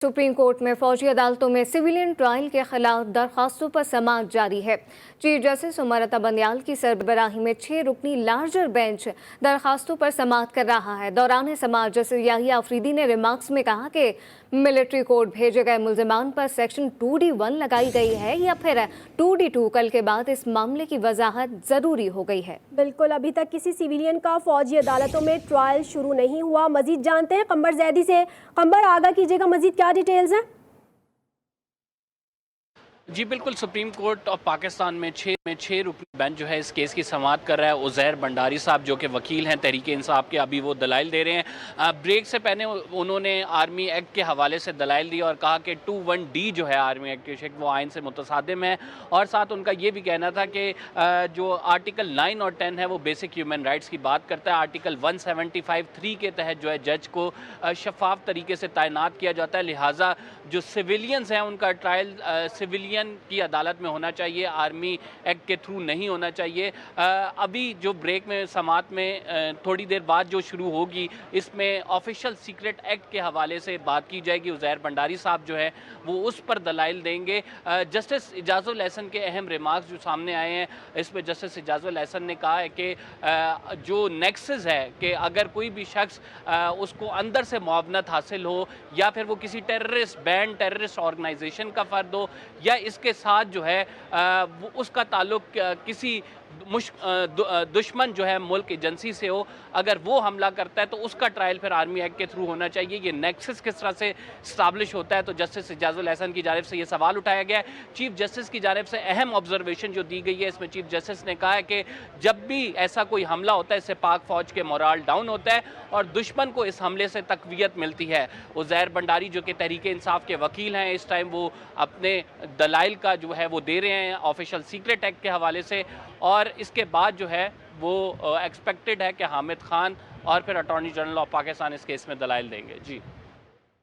Supreme court में फौजी अदालतों में सिविलियन ट्रायल के खिलाफ दरखास्तों पर समाअत जारी है। चीफ जस्टिस उमर अता बंदियाल की सरबराही में 6 रुकनी लार्जर बेंच दरखास्तों पर समाअत कर रहा है। दौरान समाअत जस्टिस याहिया अफरीदी ने रिमार्क्स में कहा कि मिलिट्री कोर्ट भेजे गए मुल्जिमान पर सेक्शन 2D1 लगाई गई है या फिर 2D2। कल के बाद इस मामले की वजाहत जरूरी हो गई है। बिल्कुल, अभी तक किसी सिविलियन का फौजी अदालतों में ट्रायल शुरू नहीं हुआ। मजीद जानते हैं कंबर जैदी से। कंबर, आगाह कीजिएगा, मजीद क्या डिटेल्स हैं? जी बिल्कुल, सुप्रीम कोर्ट ऑफ पाकिस्तान में छः रुकनी बेंच जो है इस केस की समाअत कर रहा है। उज़ैर भंडारी साहब जो कि वकील हैं तहरीक इंसाफ के, अभी वो दलाइल दे रहे हैं। ब्रेक से पहले उन्होंने आर्मी एक्ट के हवाले से दलाइल दी और कहा कि 21D जो है आर्मी एक्ट के वो आइन से मुतसादिम है। और साथ उनका ये भी कहना था कि जो आर्टिकल 9 और 10 है वो बेसिक ह्यूमन राइट्स की बात करता है। आर्टिकल 175(3) के तहत जो है जज को शफाफ तरीके से तैनात किया जाता है, लिहाजा जो सिविलियंस हैं उनका ट्रायल सिविलियन की अदालत में होना चाहिए, आर्मी एक्ट के थ्रू नहीं होना चाहिए। अभी जो ब्रेक में समाअत में थोड़ी देर बाद जो शुरू होगी, इसमें ऑफिशियल सीक्रेट एक्ट के हवाले से बात की जाएगी। उज़ैर भंडारी साहब जो है वो उस पर दलाइल देंगे। जस्टिस इजाज़ुल एहसन के अहम रिमार्क्स जो सामने आए हैं, इसमें जस्टिस इजाज़ुल एहसन ने कहा है कि जो नेक्सस है कि अगर कोई भी शख्स उसको अंदर से मुआवनत हासिल हो या फिर वो किसी टेररिस्ट ऑर्गेनाइजेशन का फ़र्द हो या इसके साथ जो है उसका ताल्लुक किसी दुश्मन जो है मुल्क एजेंसी से हो, अगर वो हमला करता है तो उसका ट्रायल फिर आर्मी एक्ट के थ्रू होना चाहिए। ये नेक्सस किस तरह से स्टैब्लिश होता है, तो जस्टिस इजाज़ुल एहसन की जानिब से ये सवाल उठाया गया है। चीफ जस्टिस की जानिब से अहम ऑब्जर्वेशन जो दी गई है, इसमें चीफ जस्टिस ने कहा है कि जब भी ऐसा कोई हमला होता है इससे पाक फ़ौज के मोराल डाउन होता है और दुश्मन को इस हमले से तक़वियत मिलती है। उज़ैर भंडारी जो कि तहरीक इंसाफ के वकील हैं, इस टाइम वो अपने दलाइल का जो है वो दे रहे हैं ऑफिशियल सीक्रेट एक्ट के हवाले से। और इसके बाद जो है वो एक्सपेक्टेड है कि हामिद खान और फिर अटॉर्नी जनरल ऑफ पाकिस्तान इस केस में दलाइल देंगे। जी।